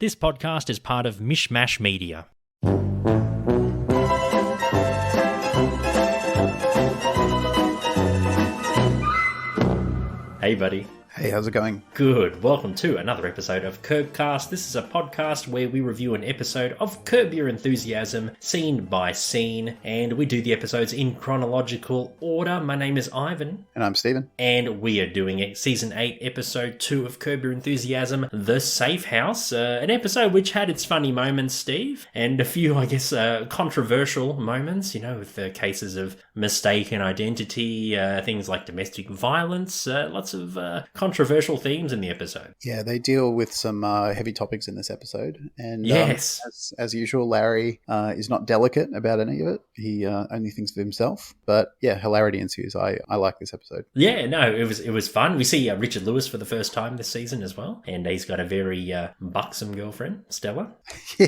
This podcast is part of Mishmash Media. Hey, buddy. Hey, how's it going? Good. Welcome to another episode of Curbcast. This is a podcast where we review an episode of Curb Your Enthusiasm, scene by scene, and we do the episodes in chronological order. My name is Ivan. And I'm Stephen. And we are doing it, Season 8, Episode 2 of Curb Your Enthusiasm, The Safe House. An episode which had its funny moments, Steve, and a few, I guess, controversial moments, with the cases of mistaken identity, things like domestic violence, lots of controversial themes in the episode. Yeah, they deal with some heavy topics in this episode. And yes, as usual, Larry is not delicate about any of it. He only thinks of himself. But yeah, hilarity ensues. I like this episode. Yeah, no, it was fun. We see Richard Lewis for the first time this season as well. And he's got a very buxom girlfriend, Stella. Yeah.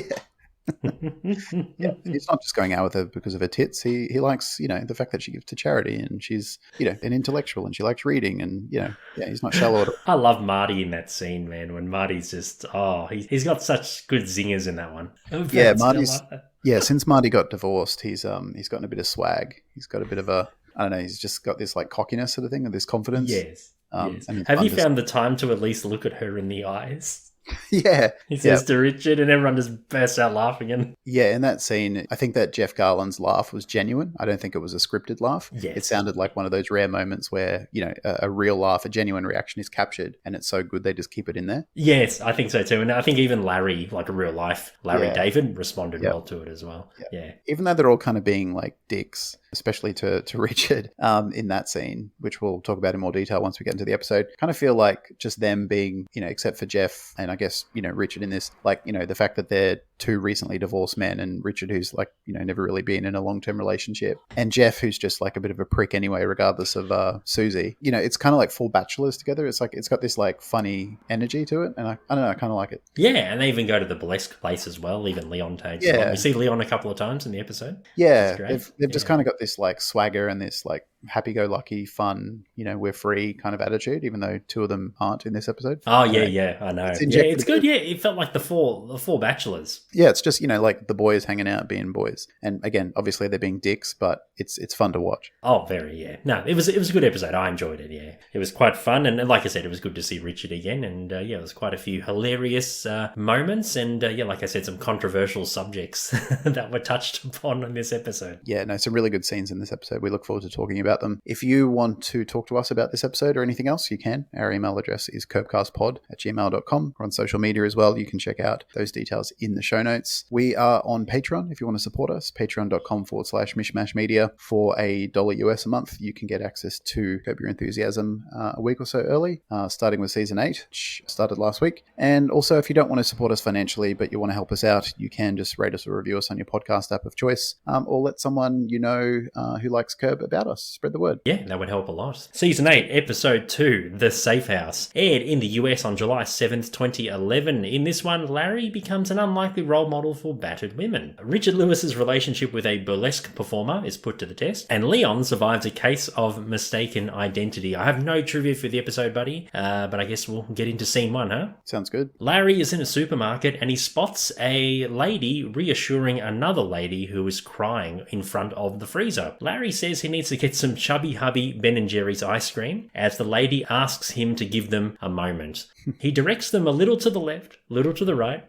Yeah, he's not just going out with her because of her tits. He likes, the fact that she gives to charity, and she's, an intellectual, and she likes reading, and he's not shallow at all. I love Marty in that scene, man. When Marty's just, he's got such good zingers in that one. Yeah, Marty's. Yeah, since Marty got divorced, he's gotten a bit of swag. He's got a bit of a, I don't know. He's just got this like cockiness sort of thing, and this confidence. Yes. Yes. Have you found the time to at least look at her in the eyes? Yeah. He says to Richard, and everyone just bursts out laughing. And yeah, in that scene, I think that Jeff Garland's laugh was genuine. I don't think it was a scripted laugh. Yes. It sounded like one of those rare moments where, a real laugh, a genuine reaction is captured, and it's so good they just keep it in there. Yes, I think so too. And I think even Larry, like a real life Larry David, responded well to it as well. Yeah. Even though they're all kind of being like dicks, especially to Richard in that scene, which we'll talk about in more detail once we get into the episode, kind of feel like just them being, except for Jeff and I guess, Richard in this, like, the fact that they're two recently divorced men, and Richard who's like, never really been in a long-term relationship, and Jeff who's just like a bit of a prick anyway, regardless of Susie. It's kind of like full bachelors together. It's like, it's got this like funny energy to it, and I don't know, I kind of like it. Yeah, and they even go to the burlesque place as well. Even Leon takes. Yeah, we see Leon a couple of times in the episode. Yeah, they've just kind of got this like swagger and this like happy-go-lucky, fun, we're free kind of attitude, even though two of them aren't in this episode. Oh, yeah, I know. It's good. Yeah, it felt like the four bachelors. Yeah, it's just, like the boys hanging out being boys. And again, obviously they're being dicks, but it's fun to watch. Oh, very, yeah. No, it was a good episode. I enjoyed it, yeah. It was quite fun. And like I said, it was good to see Richard again. And there was quite a few hilarious moments. And like I said, some controversial subjects that were touched upon in this episode. Yeah, no, some really good scenes in this episode. We look forward to talking about them. If you want to talk to us about this episode or anything else, you can. Our email address is curbcastpod@gmail.com. We're on social media as well. You can check out those details in the show notes. We are on Patreon if you want to support us. Patreon.com/mishmashmedia. For $1 US a month, you can get access to Curb Your Enthusiasm a week or so early, starting with Season 8, which started last week. And also, if you don't want to support us financially, but you want to help us out, you can just rate us or review us on your podcast app of choice, or let someone who likes Curb about us. Spread the word. Yeah, that would help a lot. Season 8, Episode 2, The Safe House, aired in the US on July 7th, 2011. In this one, Larry becomes an unlikely role model for battered women. Richard Lewis's relationship with a burlesque performer is put to the test, and Leon survives a case of mistaken identity. I have no trivia for the episode, buddy, but I guess we'll get into scene 1, huh? Sounds good. Larry is in a supermarket and he spots a lady reassuring another lady who is crying in front of the freezer. Larry says he needs to get some Chubby Hubby Ben & Jerry's ice cream, as the lady asks him to give them a moment. He directs them a little to the left, little to the right.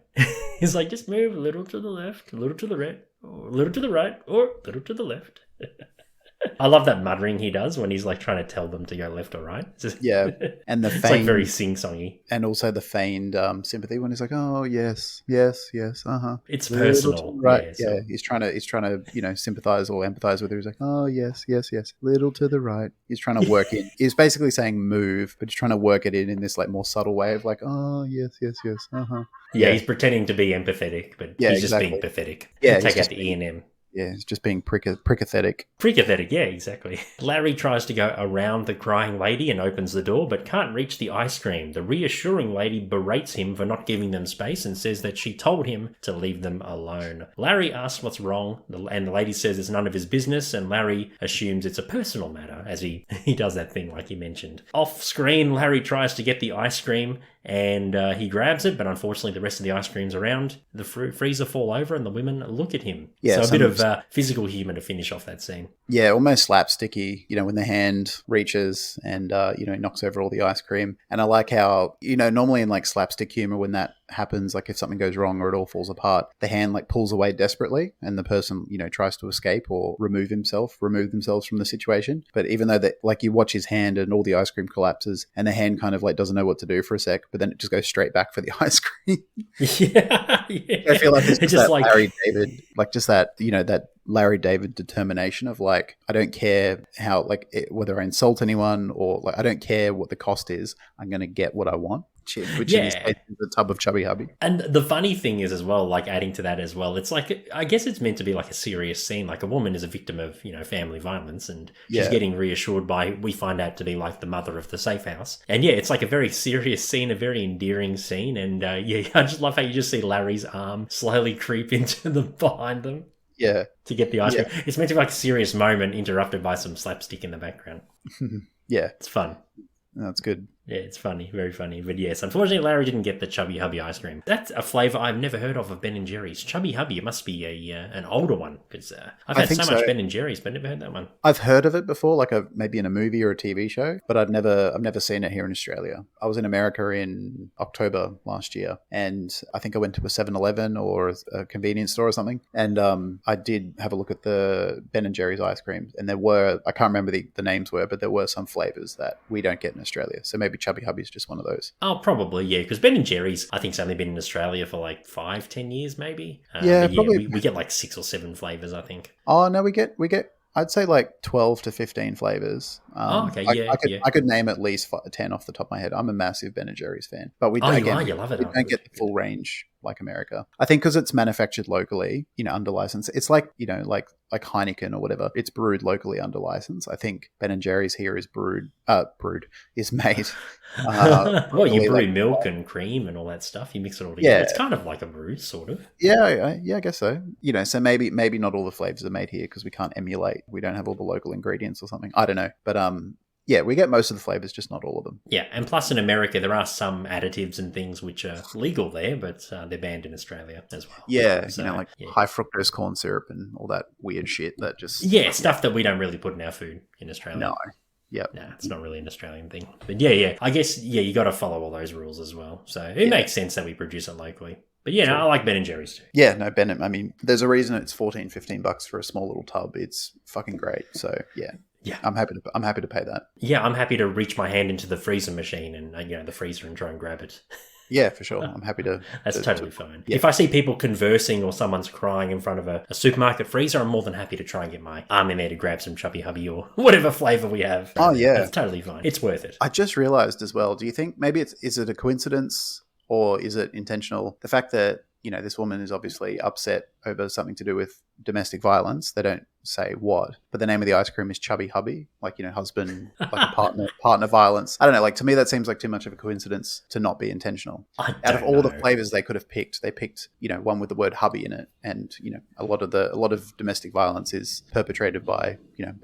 He's like, just move a little to the left, a little to the right, or a little to the right, or a little to the left. I love that muttering he does when he's like trying to tell them to go left or right. Yeah, and the it's like very sing-songy, and also the feigned sympathy when he's like, "Oh yes, yes, yes, It's personal, right? Yeah, he's trying to sympathize or empathize with her. He's like, "Oh yes, yes, yes, little to the right." He's trying to work in. He's basically saying move, but he's trying to work it in this like more subtle way of like, "Oh yes, yes, yes, Yeah, he's pretending to be empathetic, but he's just being pathetic. Yeah, take out the E and M. Yeah, it's just being prickathetic. Precathetic, yeah, exactly. Larry tries to go around the crying lady and opens the door, but can't reach the ice cream. The reassuring lady berates him for not giving them space and says that she told him to leave them alone. Larry asks what's wrong, and the lady says it's none of his business, and Larry assumes it's a personal matter, as he does that thing like you mentioned. Off screen, Larry tries to get the ice cream, and he grabs it, but unfortunately the rest of the ice creams around the freezer fall over and the women look at him. Yeah, so a bit of physical humour to finish off that scene. Yeah, almost slapsticky, when the hand reaches and, knocks over all the ice cream. And I like how, normally in like slapstick humor, when that happens, like if something goes wrong or it all falls apart, the hand like pulls away desperately and the person, tries to escape or remove themselves from the situation. But even though that, like you watch his hand and all the ice cream collapses and the hand kind of like doesn't know what to do for a sec, but then it just goes straight back for the ice cream. Yeah. I feel like it's just that like Larry David, like just that, that Larry David determination of like, I don't care how, like, whether I insult anyone or like, I don't care what the cost is. I'm going to get what I want, which in this case is a tub of Chubby Hubby. And the funny thing is as well, like adding to that as well, it's like, I guess it's meant to be like a serious scene. Like a woman is a victim of, family violence and she's getting reassured by, we find out to be like the mother of the safe house. And yeah, it's like a very serious scene, a very endearing scene. And I just love how you just see Larry's arm slowly creep into behind them. Yeah. To get the ice cream. It's meant to be like a serious moment interrupted by some slapstick in the background. Yeah. It's fun. That's good. Yeah, it's funny, very funny. But yes, unfortunately, Larry didn't get the Chubby Hubby ice cream. That's a flavour I've never heard of Ben & Jerry's. Chubby Hubby, it must be an older one, because I've had so much Ben & Jerry's, but never heard that one. I've heard of it before, like maybe in a movie or a TV show, but I've never seen it here in Australia. I was in America in October last year, and I think I went to a 7-Eleven or a convenience store or something, and I did have a look at the Ben & Jerry's ice cream, and there were, I can't remember the names were, but there were some flavours that we don't get in Australia. So maybe Chubby Hubby is just one of those. Oh, probably, yeah, because Ben & Jerry's, I think, has only been in Australia for like 5-10 years, maybe. Probably. We get like 6 or 7 flavours, I think. Oh, no, we get I'd say like 12 to 15 flavors. Okay, I could name at least 10 off the top of my head. I'm a massive Ben & Jerry's fan. But we you love it. We don't get the full range like America. I think because it's manufactured locally, under license. It's like, like Heineken or whatever. It's brewed locally under license. I think Ben & Jerry's here is is made. Well, you brew milk and cream and all that stuff. You mix it all together. Yeah. It's kind of like a brew, sort of. Yeah, I guess so. So maybe not all the flavors are made here because we can't emulate. We don't have all the local ingredients or something. I don't know. But yeah, we get most of the flavors, just not all of them. Yeah, and plus in America, there are some additives and things which are legal there, but they're banned in Australia as well. Yeah, high fructose corn syrup and all that weird shit that just... Yeah, stuff that we don't really put in our food in Australia. No. Yep. No, it's not really an Australian thing. But yeah. I guess, you got to follow all those rules as well. So it makes sense that we produce it locally. But yeah, I like Ben & Jerry's too. Yeah, no, Ben, I mean, there's a reason it's $14-15 for a small little tub. It's fucking great. So yeah. Yeah, I'm happy to pay that. Yeah, I'm happy to reach my hand into the freezer machine and the freezer and try and grab it. Yeah, for sure. I'm happy to. That's totally fine. Yeah. If I see people conversing or someone's crying in front of a supermarket freezer, I'm more than happy to try and get my arm in there to grab some Chubby Hubby or whatever flavour we have. Oh yeah, that's totally fine. It's worth it. I just realised as well. Do you think maybe is it a coincidence or is it intentional? The fact that this woman is obviously upset over something to do with domestic violence. They don't say what, but the name of the ice cream is Chubby Hubby, like, husband, like a partner violence. I don't know. Like, to me, that seems like too much of a coincidence to not be intentional. Out of all the flavors they could have picked, they picked, one with the word hubby in it. And, a lot of domestic violence is perpetrated by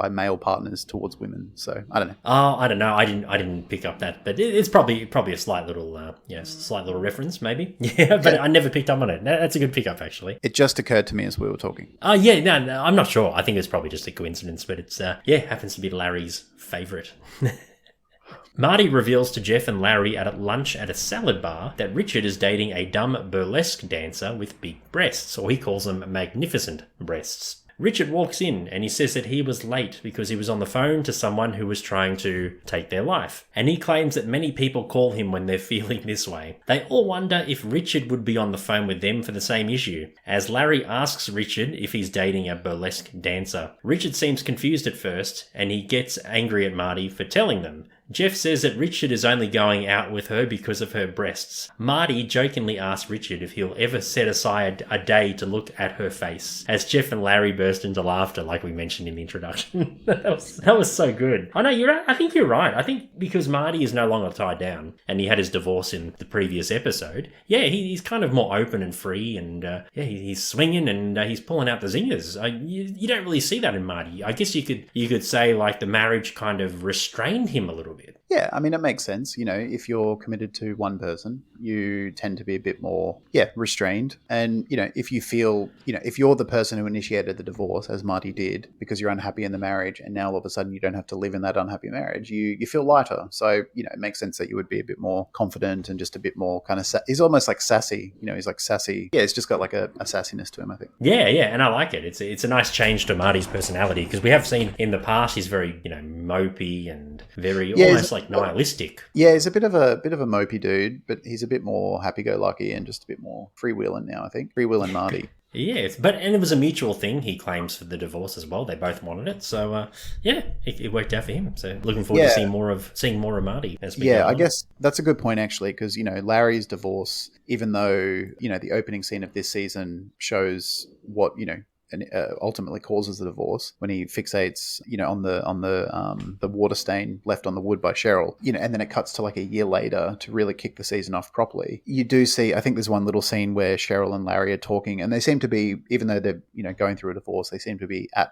male partners towards women. So I don't know. Oh, I don't know. I didn't pick up that, but it's probably a slight little, slight little reference maybe. Yeah, but I never picked up on it. That's a good pickup actually. It just occurred to me as we were talking. No, I'm not sure. I think it's probably just a coincidence, but it's, happens to be Larry's favourite. Marty reveals to Jeff and Larry at lunch at a salad bar that Richard is dating a dumb burlesque dancer with big breasts, or he calls them magnificent breasts. Richard walks in and he says that he was late because he was on the phone to someone who was trying to take their life. And he claims that many people call him when they're feeling this way. They all wonder if Richard would be on the phone with them for the same issue, as Larry asks Richard if he's dating a burlesque dancer. Richard seems confused at first and he gets angry at Marty for telling them. Jeff says that Richard is only going out with her because of her breasts. Marty jokingly asks Richard if he'll ever set aside a day to look at her face, as Jeff and Larry burst into laughter like we mentioned in the introduction. that was so good. I know, I think you're right. I think because Marty is no longer tied down and he had his divorce in the previous episode, he's kind of more open and free, and he's swinging and he's pulling out the zingers. You don't really see that in Marty. I guess you could say like the marriage kind of restrained him a little bit. Yeah, I mean, it makes sense. If you're committed to one person, you tend to be a bit more, restrained. And, if you feel, if you're the person who initiated the divorce, as Marty did, because you're unhappy in the marriage, and now all of a sudden you don't have to live in that unhappy marriage, you feel lighter. So, it makes sense that you would be a bit more confident and just a bit more kind of, he's almost like sassy. He's like sassy. Yeah, it's just got like a sassiness to him, I think. Yeah, and I like it. It's a nice change to Marty's personality, because we have seen in the past he's very, mopey and very almost like nihilistic. Yeah, he's a bit of a mopey dude, but he's a bit more happy-go-lucky and just a bit more freewheeling now, I think. Freewheeling Marty. Yes, and it was a mutual thing, he claims, for the divorce as well. They both wanted it. So, it worked out for him. So looking forward to seeing more of Marty. I guess that's a good point, actually, because, Larry's divorce, even though, the opening scene of this season shows what, and ultimately causes the divorce when he fixates, on the water stain left on the wood by Cheryl, and then it cuts to like a year later to really kick the season off properly. You do see, I think there's one little scene where Cheryl and Larry are talking, and they seem to be, even though they're, going through a divorce, they seem to be at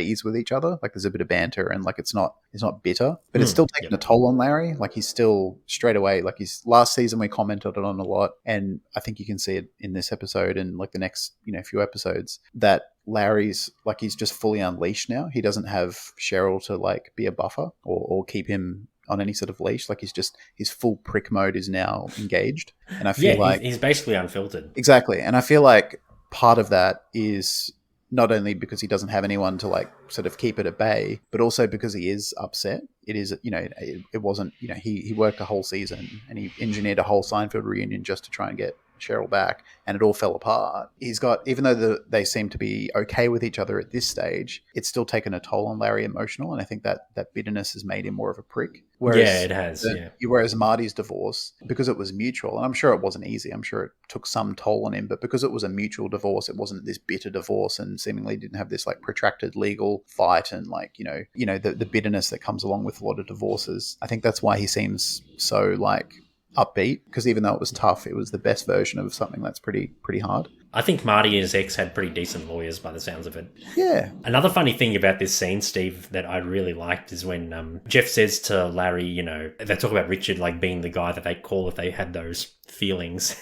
ease with each other. Like there's a bit of banter, and like it's not bitter, but it's still taking a toll on Larry. Like he's still straight away, like his last season we commented on a lot, and I think you can see it in this episode and like the next, few episodes, that Larry's like he's just fully unleashed now. He doesn't have Cheryl to like be a buffer or keep him on any sort of leash. Like his full prick mode is now engaged, and I feel like he's basically unfiltered. Exactly, and I feel like part of that is not only because he doesn't have anyone to like sort of keep it at bay, but also because he is upset. It is, it wasn't, he worked a whole season and he engineered a whole Seinfeld reunion just to try and get Cheryl back, and it all fell apart. He's got, even though they seem to be okay with each other at this stage, it's still taken a toll on Larry emotional, and I think that bitterness has made him more of a prick. Whereas, it has. Whereas Marty's divorce, because it was mutual, and I'm sure it wasn't easy, I'm sure it took some toll on him, but because it was a mutual divorce, it wasn't this bitter divorce and seemingly didn't have this like protracted legal fight and like, the bitterness that comes along with a lot of divorces. I think that's why he seems so like upbeat, because even though it was tough, it was the best version of something that's pretty hard. I think Marty and his ex had pretty decent lawyers by the sounds of it. Yeah. Another funny thing about this scene, Steve, that I really liked is when Jeff says to Larry, they talk about Richard like being the guy that they'd call if they had those feelings.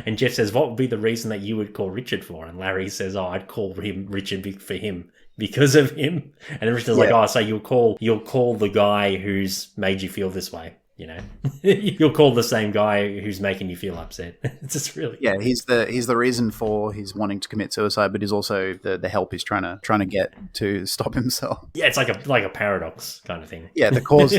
And Jeff says, what would be the reason that you would call Richard for? And Larry says, I'd call him Richard for him. Because of him. And then Richard's like, so you'll call the guy who's made you feel this way. You'll call the same guy who's making you feel upset. It's just really he's the reason for his wanting to commit suicide, but he's also the help he's trying to get to stop himself. Yeah, it's like a paradox kind of thing. Yeah, the cause.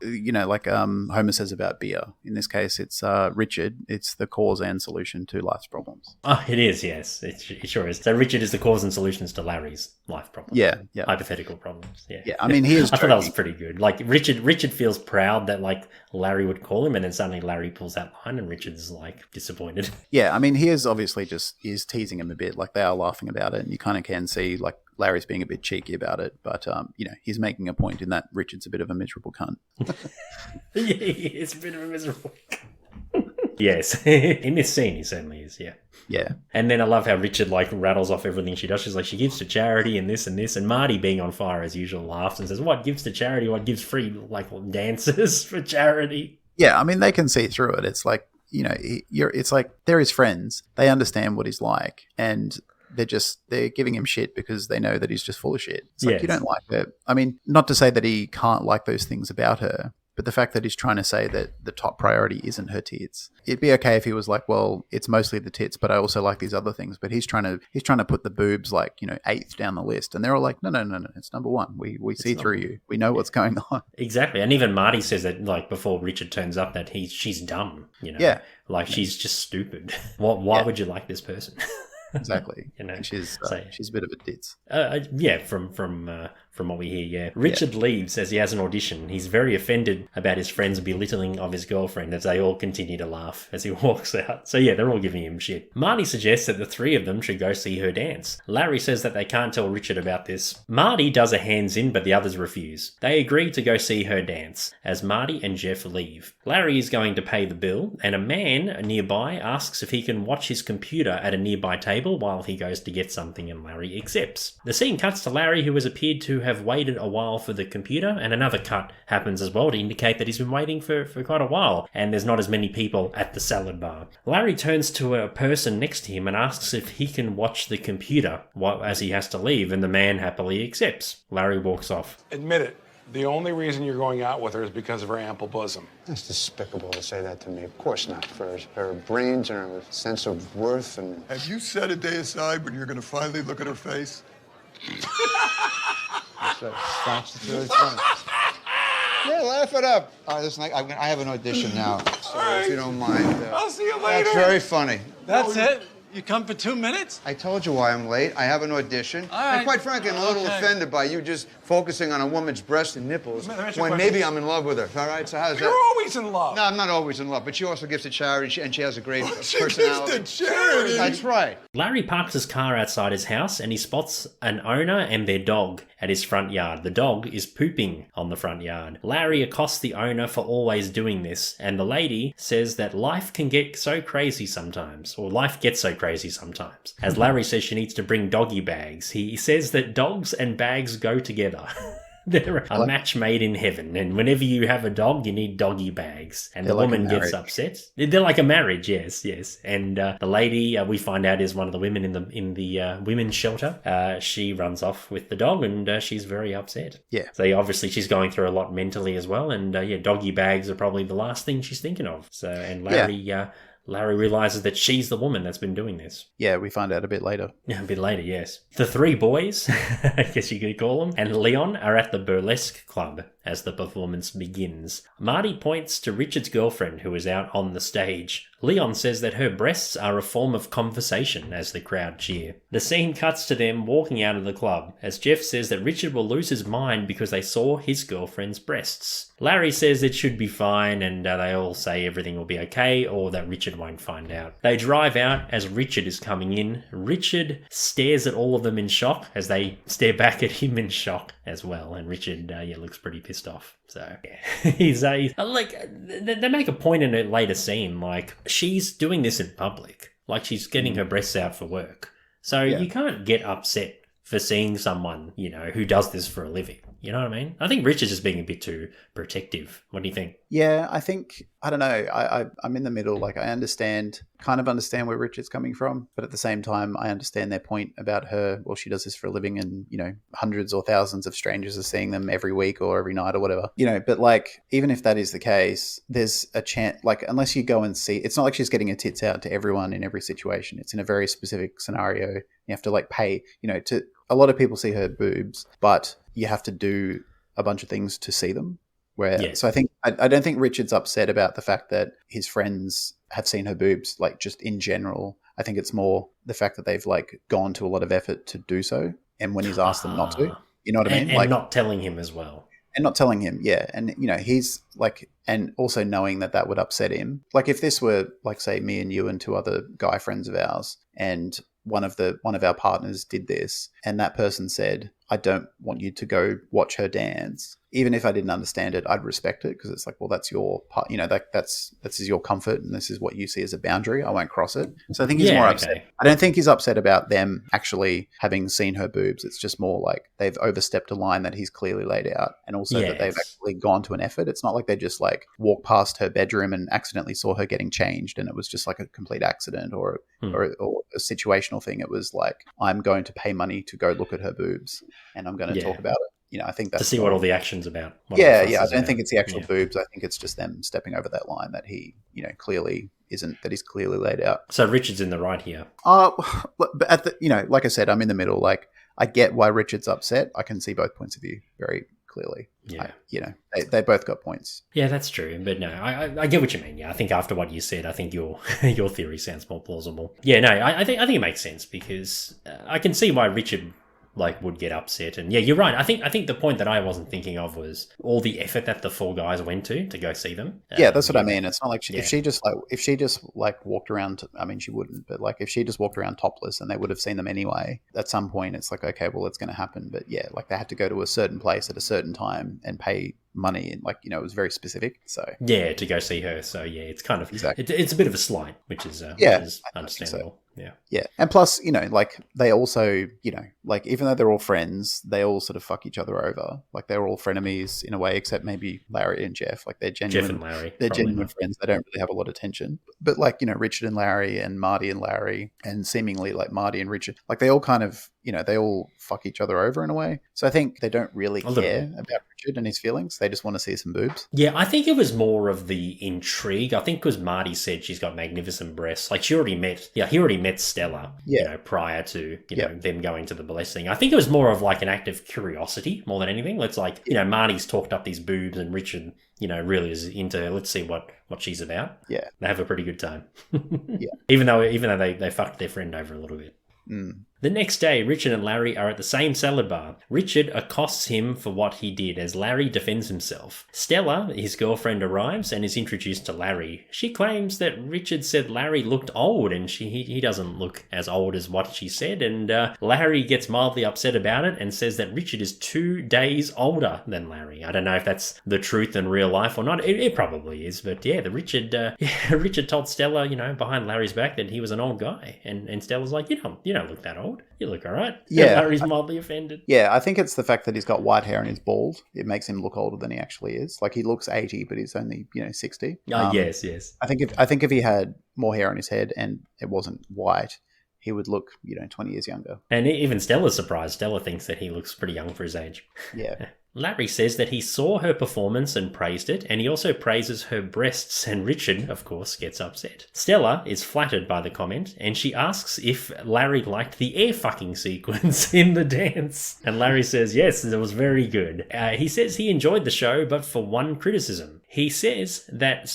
Like Homer says about beer. In this case, it's Richard. It's the cause and solution to life's problems. Oh, it is. Yes, it sure is. So Richard is the cause and solutions to Larry's life problems. Yeah. Hypothetical problems. Yeah. Yeah. I mean, he is. I thought that was pretty good. Like Richard feels proud that like Larry would call him, and then suddenly Larry pulls that line, and Richard's like disappointed. Yeah. I mean, he is obviously is teasing him a bit. Like they are laughing about it, and you kind of can see like Larry's being a bit cheeky about it, but he's making a point in that Richard's a bit of a miserable cunt. Yeah, he is a bit of a miserable cunt. Yes, in this scene he certainly is. Yeah. And then I love how Richard like rattles off everything she does. She's like, she gives to charity and this, and Marty, being on fire as usual, laughs and says, "What gives to charity? What gives free like dances for charity?" Yeah, I mean they can see through it. It's like it's like they're his friends. They understand what he's like, and they're giving him shit because they know that he's just full of shit. It's like, you don't like her. I mean, not to say that he can't like those things about her, but the fact that he's trying to say that the top priority isn't her tits. It'd be okay if he was like, well, it's mostly the tits, but I also like these other things. But he's trying to put the boobs like, eighth down the list. And they're all like, no, it's number one. We see through you. We know what's going on. Exactly. And even Marty says that like before Richard turns up that she's dumb, Yeah. Like she's just stupid. Why would you like this person? Exactly. She's a bit of a ditz. From from what we hear, yeah. Richard leaves as he has an audition. He's very offended about his friend's belittling of his girlfriend as they all continue to laugh as he walks out. So yeah, they're all giving him shit. Marty suggests that the three of them should go see her dance. Larry says that they can't tell Richard about this. Marty does a hands in, but the others refuse. They agree to go see her dance as Marty and Jeff leave. Larry is going to pay the bill, and a man nearby asks if he can watch his computer at a nearby table while he goes to get something, and Larry accepts. The scene cuts to Larry, who has appeared to have waited a while for the computer, and another cut happens as well to indicate that he's been waiting for quite a while, and there's not as many people at the salad bar. Larry turns to a person next to him and asks if he can watch the computer as he has to leave, and the man happily accepts. Larry walks off. Admit it. The only reason you're going out with her is because of her ample bosom. It's despicable to say that to me. Of course not. For her brains and her sense of worth and... Have you set a day aside when you're going to finally look at her face? That's very funny. Yeah, laugh it up. Listen, I have an audition now, so right. if you don't mind. I'll see you later. That's very funny. That's it? You come for 2 minutes? I told you why I'm late. I have an audition. All right. And quite frankly, I'm a little offended by you just focusing on a woman's breast and nipples when maybe I'm in love with her. All right, so how's that? You're always in love. No, I'm not always in love, but she also gives to charity, and she has a great She personality. gives to charity. That's right. Larry parks his car outside his house and he spots an owner and their dog at his front yard. The dog is pooping on the front yard. Larry accosts the owner for always doing this, and the lady says that life can get so crazy sometimes, or life gets so crazy sometimes. As Larry says she needs to bring doggy bags, he says that dogs and bags go together. They're a match made in heaven, and whenever you have a dog, you need doggy bags. And They're the like a woman gets marriage. upset. They're like a marriage, yes. And the lady we find out is one of the women in the women's shelter. She runs off with the dog, and she's very upset. Yeah. So obviously she's going through a lot mentally as well, and doggy bags are probably the last thing she's thinking of. So and Larry realizes that she's the woman that's been doing this. Yeah, we find out a bit later. A bit later, yes. The three boys, I guess you could call them, and Leon are at the burlesque club as the performance begins. Marty points to Richard's girlfriend, who is out on the stage. Leon says that her breasts are a form of conversation as the crowd cheer. The scene cuts to them walking out of the club, as Jeff says that Richard will lose his mind because they saw his girlfriend's breasts. Larry says it should be fine, and they all say everything will be okay, or that Richard won't find out. They drive out as Richard is coming in. Richard stares at all of them in shock as they stare back at him in shock as well, and Richard looks pretty pissed off. So yeah. he's like they make a point in a later scene, like she's doing this in public, like she's getting her breasts out for work. So you can't get upset for seeing someone, who does this for a living. You know what I mean? I think Richard's just being a bit too protective. What do you think? Yeah, I don't know. I'm in the middle. Like, I kind of understand where Richard's coming from, but at the same time, I understand their point about her. Well, she does this for a living, and, hundreds or thousands of strangers are seeing them every week or every night or whatever. But like, even if that is the case, there's a chance, like, unless you go and see, it's not like she's getting her tits out to everyone in every situation. It's in a very specific scenario. You have to like pay, to a lot of people see her boobs, but you have to do a bunch of things to see them. So I don't think Richard's upset about the fact that his friends have seen her boobs, like just in general. I think it's more the fact that they've like gone to a lot of effort to do so. And when he's asked them not to, you know what I mean? And like not telling him as well. And not telling him, yeah. And, he's like, and also knowing that would upset him. Like if this were like, say, me and you and two other guy friends of ours, and one of our partners did this, and that person said, I don't want you to go watch her dance. Even if I didn't understand it, I'd respect it, because it's like, well, that's your part, this is your comfort, and this is what you see as a boundary. I won't cross it. So I think he's more upset. I don't think he's upset about them actually having seen her boobs. It's just more like they've overstepped a line that he's clearly laid out, and also that they've actually gone to an effort. It's not like they just like walked past her bedroom and accidentally saw her getting changed, and it was just like a complete accident or a situational thing. It was like, I'm going to pay money to go look at her boobs, and I'm going to talk about it. I think that's to see what all the action's about. I don't think it's the actual boobs. I think it's just them stepping over that line that he, clearly isn't, that he's clearly laid out. So Richard's in the right here. But at the, like I said, I'm in the middle. Like, I get why Richard's upset. I can see both points of view very clearly. Yeah. They both got points. Yeah, that's true. But no, I get what you mean. Yeah, I think after what you said, I think your theory sounds more plausible. Yeah, no, I think it makes sense, because I can see why Richard like would get upset. And yeah, you're right. I think the point that I wasn't thinking of was all the effort that the four guys went to go see them. Yeah, that's what I mean. It's not like if she just walked around. I mean, she wouldn't, but like if she just walked around topless and they would have seen them anyway. At some point, it's like, okay, well, it's going to happen. But yeah, like they had to go to a certain place at a certain time and pay money, and like, you know, it was very specific. So yeah, to go see her. So yeah, it's kind of Exactly. it's a bit of a slight, which is Yeah, which is I think so. understandable. Yeah. Yeah. And plus, you know, like they also, you know, like even though they're all friends, they all sort of fuck each other over. Like they're all frenemies in a way, except maybe Larry and Jeff. Like they're genuine. Jeff and Larry. They're probably genuine not. friends. They don't really have a lot of tension. But like, you know, Richard and Larry and Marty and Larry and seemingly like Marty and Richard, like they all kind of, you know, they all fuck each other over in a way. So I think they don't really A little care bit. about Richard and his feelings. They just want to see some boobs. Yeah, I think it was more of the intrigue. I think because Marty said she's got magnificent breasts. Like he already met Stella, Yeah. you know, prior to, you Yeah. know, them going to the blessing. I think it was more of like an act of curiosity more than anything. It's like, you know, Marty's talked up these boobs and Richard, you know, really is into her. Let's see what she's about. Yeah. They have a pretty good time. Yeah. Even though they fucked their friend over a little bit. Mm. The next day, Richard and Larry are at the same salad bar. Richard accosts him for what he did as Larry defends himself. Stella, his girlfriend, arrives and is introduced to Larry. She claims that Richard said Larry looked old and he doesn't look as old as what she said, and Larry gets mildly upset about it and says that Richard is 2 days older than Larry. I don't know if that's the truth in real life or not. It probably is, but yeah, Richard told Stella, you know, behind Larry's back that he was an old guy, and Stella's like, you don't look that old. You look all right. Yeah. Larry's mildly offended. Yeah, I think it's the fact that he's got white hair and he's bald. It makes him look older than he actually is. Like he looks 80, but he's only, you know, 60. Yes. I think if he had more hair on his head and it wasn't white, he would look, you know, 20 years younger. And even Stella's surprised. Stella thinks that he looks pretty young for his age. Yeah. Larry says that he saw her performance and praised it, and he also praises her breasts, and Richard, of course, gets upset. Stella is flattered by the comment, and she asks if Larry liked the air fucking sequence in the dance. And Larry says, yes, it was very good. He says he enjoyed the show, but for one criticism. He says that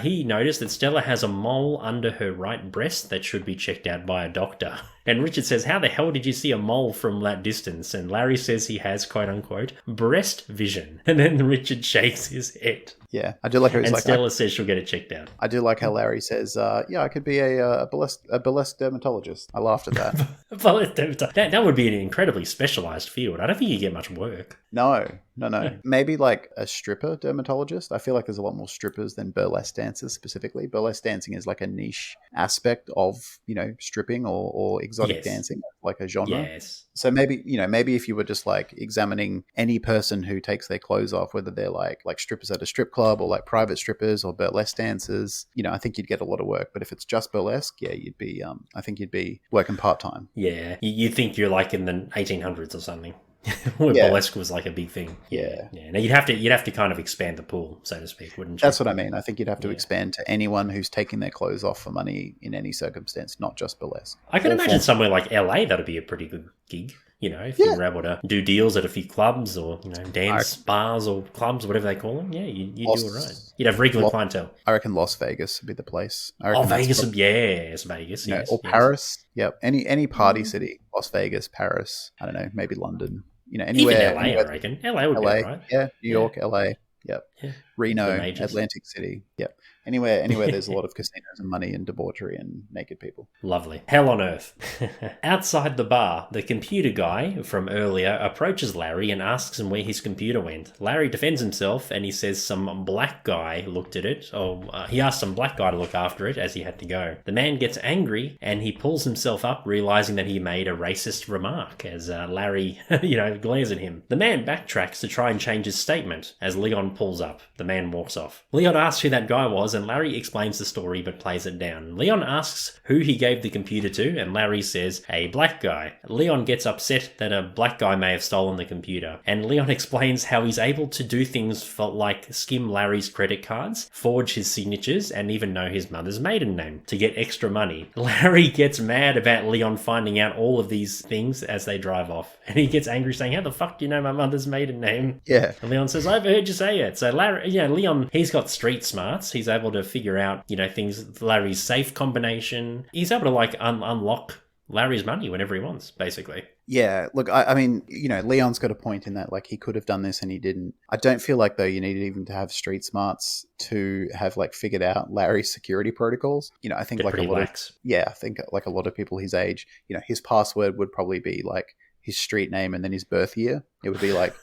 he noticed that Stella has a mole under her right breast that should be checked out by a doctor. And Richard says, how the hell did you see a mole from that distance? And Larry says he has, quote unquote, breast vision. And then Richard shakes his head. Yeah. I do like how he's And like, Stella says she'll get it checked out. I do like how Larry says, yeah, I could be a burlesque dermatologist. I laughed at that. But that would be an incredibly specialised field. I don't think you get much work. No. Maybe like a stripper dermatologist. I feel like there's a lot more strippers than burlesque dancers specifically. Burlesque dancing is like a niche aspect of, you know, stripping or exotic Yes. dancing, like a genre. Yes. So maybe if you were just like examining any person who takes their clothes off, whether they're like strippers at a strip club or like private strippers or burlesque dancers, you know, I think you'd get a lot of work. But if it's just burlesque, yeah, you'd be, I think you'd be working part-time. Yeah. You think you're like in the 1800s or something. Where Yeah. burlesque was like a big thing. Yeah. Now you'd have to kind of expand the pool, so to speak, wouldn't you? That's what I mean. I think you'd have to Yeah. expand to anyone who's taking their clothes off for money in any circumstance, not just burlesque. I can All imagine forms. somewhere like LA that'd be a pretty good gig. You know, if you were able to do deals at a few clubs or, you know, dance bars or clubs, whatever they call them, yeah, you'd do it right. You'd have regular clientele. I reckon Las Vegas would be the place. I Oh, reckon that's Vegas, probably- yes, Vegas, you know, yes. or yes. Paris. Yep. Any party city. Las Vegas, Paris. I don't know. Maybe London. You know, Even anywhere. LA, anywhere I reckon. LA would LA. be right. Yeah. New York, LA. Yep. Yeah. Reno, The majors. Atlantic City. Yep. Anywhere there's a lot of casinos and money and debauchery and naked people. Lovely. Hell on earth. Outside the bar, the computer guy from earlier approaches Larry and asks him where his computer went. Larry defends himself and he says some black guy looked at it, he asked some black guy to look after it as he had to go. The man gets angry and he pulls himself up, realizing that he made a racist remark as Larry, glares at him. The man backtracks to try and change his statement as Leon pulls up. The man walks off. Leon asks who that guy was and Larry explains the story but plays it down. Leon asks who he gave the computer to and Larry says, a black guy. Leon gets upset that a black guy may have stolen the computer and Leon explains how he's able to do things for like skim Larry's credit cards, forge his signatures and even know his mother's maiden name to get extra money. Larry gets mad about Leon finding out all of these things as they drive off and he gets angry saying, how the fuck do you know my mother's maiden name? Yeah. And Leon says, I overheard you say it. So Leon, he's got street smarts. He's able to figure out, things, Larry's safe combination. He's able to unlock Larry's money whenever he wants, basically. Yeah, look, I mean, Leon's got a point in that, like, he could have done this and he didn't. I don't feel like, though, you need even to have street smarts to have, like, figured out Larry's security protocols. I think, They're like, pretty lax. I think, like, a lot of people his age, his password would probably be, like, his street name and then his birth year. It would be, like,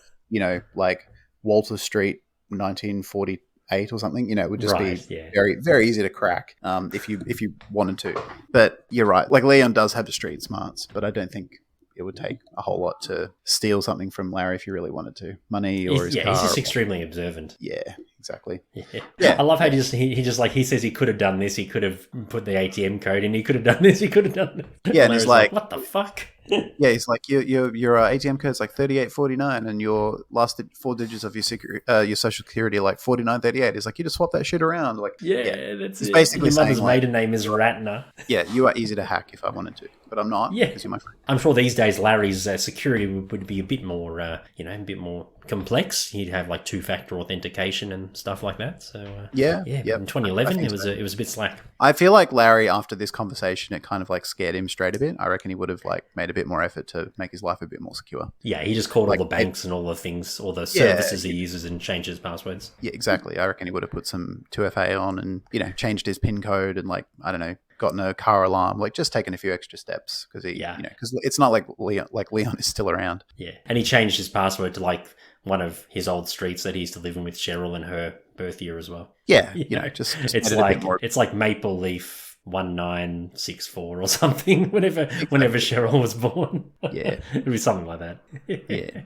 like, Walter Street, 1948 or something. It would just be very, very easy to crack if you wanted to. But you're right. Like, Leon does have the street smarts, but I don't think it would take a whole lot to steal something from Larry if you really wanted to. Money or his car. He's just extremely observant. Yeah, exactly. Yeah. I love how he says he could have done this, he could have put the ATM code in, he could have done this, he could have done that. Yeah, and he's like, what the fuck? Yeah, he's like, your ATM code's like 3849 and your last 4 digits of your social security are like 4938. He's like, you just swap that shit around. Like, that's it's it. basically Your mother's saying, like, maiden name is Ratner. Yeah, you are easy to hack if I wanted to, but I'm not. Yeah, because you're my friend. I'm sure these days Larry's security would be a bit more, a bit more complex. He'd have like 2-factor authentication and stuff like that. So in 2011 it was a bit slack. I feel like Larry, after this conversation, it kind of like scared him straight a bit. I reckon he would have like made a bit more effort to make his life a bit more secure. Yeah, he just called all the banks and all the things, all the services he uses and changed his passwords. Yeah, exactly. I reckon he would have put some 2FA on and changed his PIN code and like, I don't know, gotten a car alarm, like just taken a few extra steps because because it's not like Leon is still around. Yeah, and he changed his password to like one of his old streets that he used to live in with Cheryl and her birth year as well. Yeah, just it's like Maple Leaf 1964 or something. Whenever Cheryl was born, it'd be something like that. Yeah.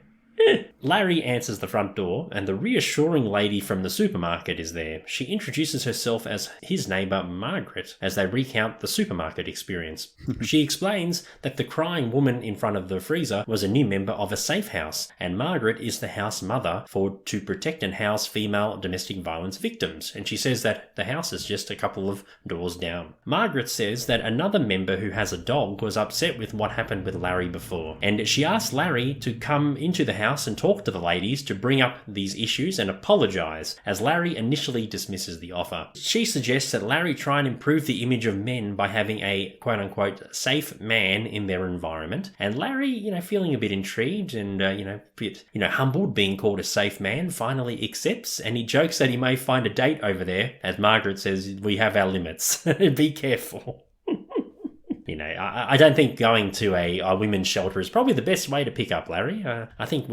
Larry answers the front door and the reassuring lady from the supermarket is there. She introduces herself as his neighbour Margaret as they recount the supermarket experience. She explains that the crying woman in front of the freezer was a new member of a safe house and Margaret is the house mother to protect and house female domestic violence victims, and she says that the house is just a couple of doors down. Margaret says that another member who has a dog was upset with what happened with Larry before, and she asked Larry to come into the house and talk to the ladies to bring up these issues and apologise, as Larry initially dismisses the offer. She suggests that Larry try and improve the image of men by having a quote-unquote safe man in their environment, and Larry, feeling a bit intrigued and, humbled being called a safe man, finally accepts, and he jokes that he may find a date over there, as Margaret says, we have our limits. Be careful. I don't think going to a women's shelter is probably the best way to pick up Larry. I think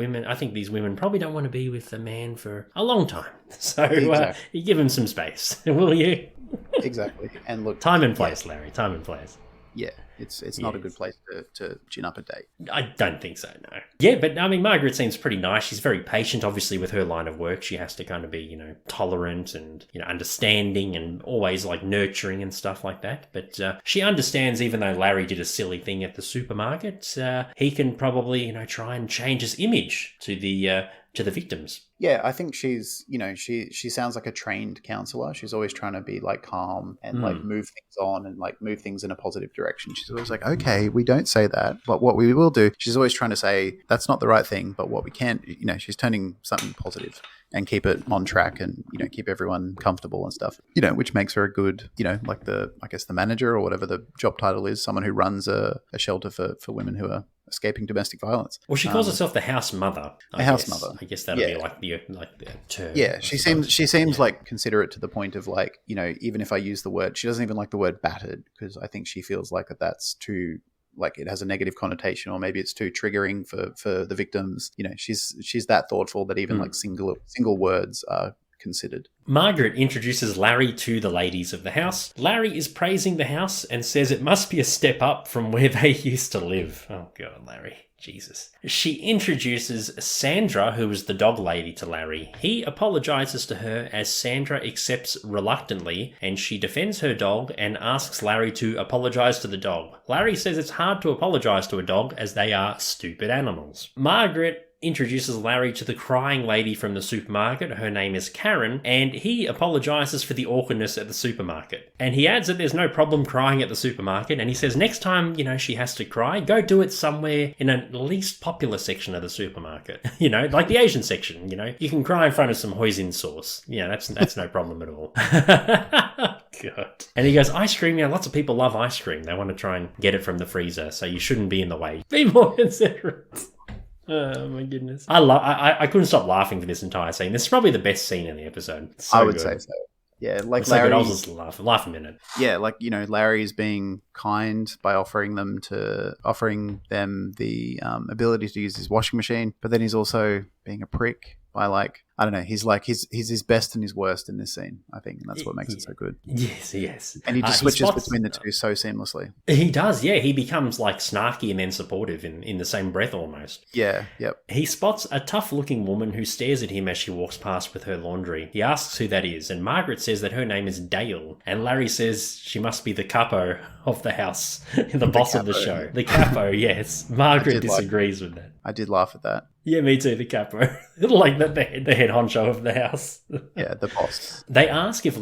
these women probably don't want to be with a man for a long time. So Exactly. You give him some space, will you? Exactly. And look, Time and place, Larry. Time and place. Yeah, it's not a good place to gin up a date. I don't think so, no. Yeah, but I mean, Margaret seems pretty nice. She's very patient. Obviously, with her line of work, she has to kind of be, tolerant and, understanding and always like nurturing and stuff like that. But she understands, even though Larry did a silly thing at the supermarket, he can probably, try and change his image to the victims. Yeah, I think she's, she sounds like a trained counselor. She's always trying to be like calm and like move things on and like move things in a positive direction. She's always like, okay, we don't say that, but what we will do, she's always trying to say that's not the right thing, but what we can, she's turning something positive and keep it on track and, keep everyone comfortable and stuff, which makes her a good, like the manager or whatever the job title is, someone who runs a shelter for women who are escaping domestic violence. Well, she calls herself the house mother. I guess that'll be like the term. Yeah, she seems like considerate to the point of like, even if I use the word, she doesn't even like the word battered because I think she feels like that's too, like it has a negative connotation or maybe it's too triggering for the victims. She's that thoughtful that even like single words are considered. Margaret introduces Larry to the ladies of the house. Larry is praising the house and says it must be a step up from where they used to live. Oh God, Larry. Jesus. She introduces Sandra, who is the dog lady, to Larry. He apologizes to her as Sandra accepts reluctantly, and she defends her dog and asks Larry to apologize to the dog. Larry says it's hard to apologize to a dog as they are stupid animals. Margaret introduces Larry to the crying lady from the supermarket. Her name is Karen, and he apologizes for the awkwardness at the supermarket. And he adds that there's no problem crying at the supermarket, and he says next time, she has to cry, go do it somewhere in a least popular section of the supermarket. Like the Asian section, you can cry in front of some hoisin sauce. Yeah, that's no problem at all. God. And he goes, ice cream, lots of people love ice cream. They want to try and get it from the freezer, so you shouldn't be in the way. Be more considerate. Oh my goodness. I couldn't stop laughing for this entire scene. This is probably the best scene in the episode. It's so I would good. say so. Yeah, like It's so good, Larry. I'll just laugh a minute. Yeah, like, Larry's being kind by offering them the ability to use his washing machine, but then he's also being a prick by I don't know, he's his best and his worst in this scene, I think, and that's what makes it so good. Yes. And he just switches between the two so seamlessly. He does, yeah. He becomes snarky and then supportive in the same breath almost. Yeah, yep. He spots a tough-looking woman who stares at him as she walks past with her laundry. He asks who that is, and Margaret says that her name is Dale. And Larry says she must be the capo of the house, the boss of the show. The capo, yes. Margaret disagrees with that. I did laugh at that. Yeah, me too, the capo. Like the head honcho of the house. Yeah, the boss. They ask if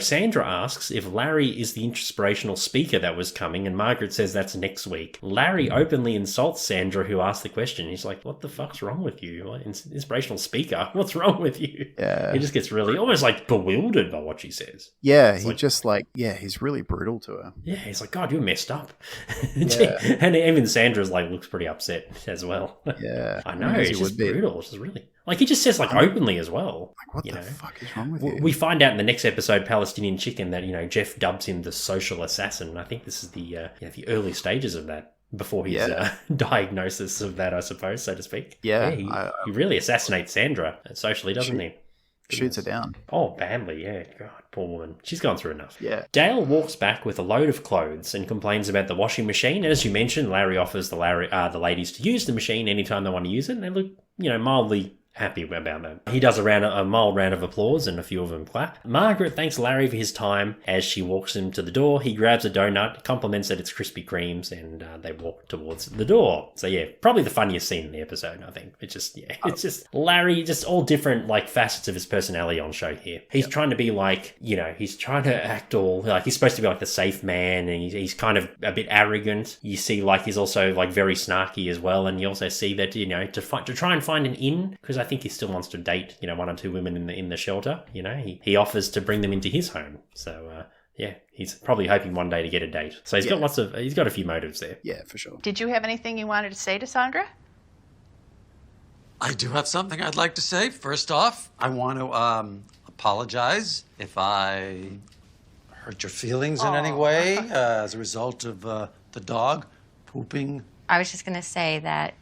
Sandra asks if Larry is the inspirational speaker that was coming, and Margaret says that's next week. Larry openly insults Sandra, who asked the question. He's like, what the fuck's wrong with you? Like, inspirational speaker? What's wrong with you? Yeah. He just gets really, almost bewildered by what she says. Yeah, he's really brutal to her. Yeah, he's like, God, you're messed up. Yeah. And even Sandra's looks pretty upset as well. Yeah. I know, it's just brutal. It's just really... he just says openly as well. What the fuck is wrong with you? We find out in the next episode, Palestinian Chicken, that Jeff dubs him the social assassin. I think this is the early stages of that, before his diagnosis of that, I suppose, so to speak. Yeah, he really assassinates Sandra socially, doesn't he? Shoots her down. Oh, badly, yeah. God, poor woman. She's gone through enough. Yeah. Dale walks back with a load of clothes and complains about the washing machine. And as you mentioned, Larry offers the ladies to use the machine anytime they want to use it, and they look, mildly happy about that. He does a mild round of applause, and a few of them clap. Margaret thanks Larry for his time as she walks him to the door. He grabs a donut, compliments that it's Krispy Kreme's, and they walk towards the door. So yeah, probably the funniest scene in the episode, I think. It's just Larry, just all different facets of his personality on show here. He's trying to be he's trying to act all he's supposed to be the safe man, and he's kind of a bit arrogant. You see he's also very snarky as well, and you also see that to try and find an in, because I think he still wants to date, one or two women in the shelter. He offers to bring them into his home. So he's probably hoping one day to get a date. So he's got a few motives there. Yeah, for sure. Did you have anything you wanted to say to Sandra? I do have something I'd like to say. First off, I want to apologize if I hurt your feelings in any way as a result of the dog pooping. I was just going to say that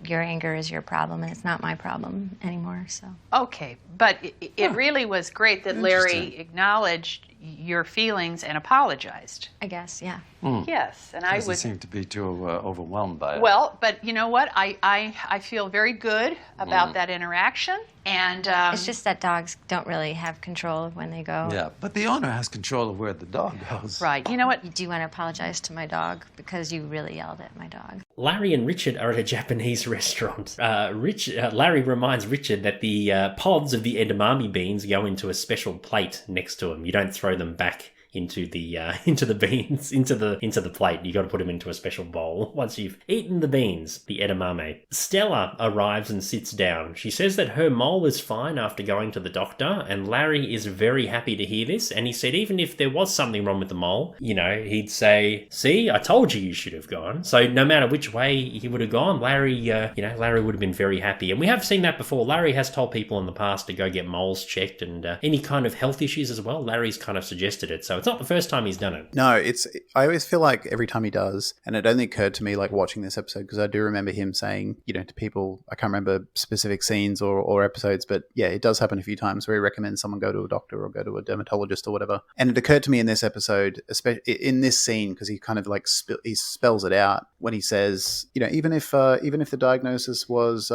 your anger is your problem, and it's not my problem anymore. So okay, but it really was great that Larry acknowledged your feelings and apologized. I guess, yeah. Yes, and I would seem to be too overwhelmed by it. Well, but you know what? I feel very good about that interaction, and it's just that dogs don't really have control of when they go. Yeah, but the owner has control of where the dog goes. Right. You know what? You do want to apologize to my dog because you really yelled at my dog. Larry and Richard are at a Japanese restaurant. Larry reminds Richard that the pods of the edamame beans go into a special plate next to him. You don't throw them back into the beans, into the plate. You got to put them into a special bowl once you've eaten the beans, the edamame. Stella arrives and sits down. She says that her mole is fine after going to the doctor, and Larry is very happy to hear this. And he said even if there was something wrong with the mole, he'd say, "See, I told you should have gone." So no matter which way he would have gone, Larry would have been very happy. And we have seen that before. Larry has told people in the past to go get moles checked, and any kind of health issues as well. Larry's kind of suggested it. So it's not the first time he's done it. No, I always feel like every time he does, and it only occurred to me watching this episode, because I do remember him saying, to people, I can't remember specific scenes or episodes, but yeah, it does happen a few times where he recommends someone go to a doctor or go to a dermatologist or whatever. And it occurred to me in this episode, especially in this scene, because he kind of he spells it out when he says, even if the diagnosis was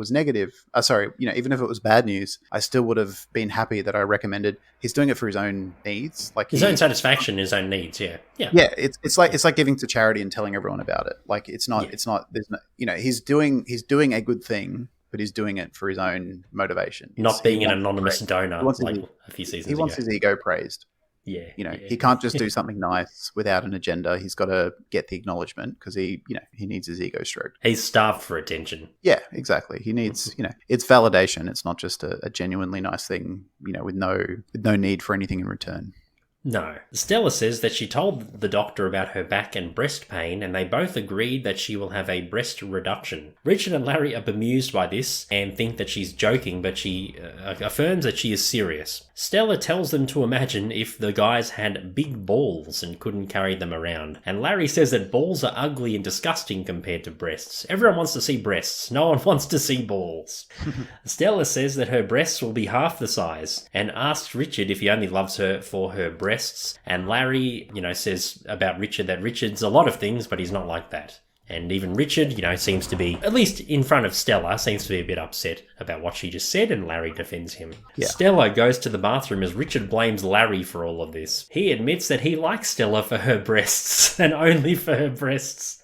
negative, even if it was bad news, I still would have been happy that I recommended. He's doing it for his own needs, his own satisfaction, his own needs. Yeah. It's like giving to charity and telling everyone about it. It's not. There's no. He's doing a good thing, but he's doing it for his own motivation. Not being an anonymous donor, a few seasons ago. He wants his ego praised. Yeah. You know, yeah. he can't just do something nice without an agenda. He's got to get the acknowledgement because he needs his ego stroked. He's starved for attention. Yeah, exactly. He needs, it's validation. It's not just a genuinely nice thing, with no need for anything in return. No. Stella says that she told the doctor about her back and breast pain, and they both agreed that she will have a breast reduction. Richard and Larry are bemused by this and think that she's joking, but she affirms that she is serious. Stella tells them to imagine if the guys had big balls and couldn't carry them around. And Larry says that balls are ugly and disgusting compared to breasts. Everyone wants to see breasts. No one wants to see balls. Stella says that her breasts will be half the size and asks Richard if he only loves her for her breasts. And Larry, says about Richard that Richard's a lot of things, but he's not like that. And even Richard, seems to be, at least in front of Stella, seems to be a bit upset about what she just said, and Larry defends him. Yeah. Stella goes to the bathroom as Richard blames Larry for all of this. He admits that he likes Stella for her breasts, and only for her breasts.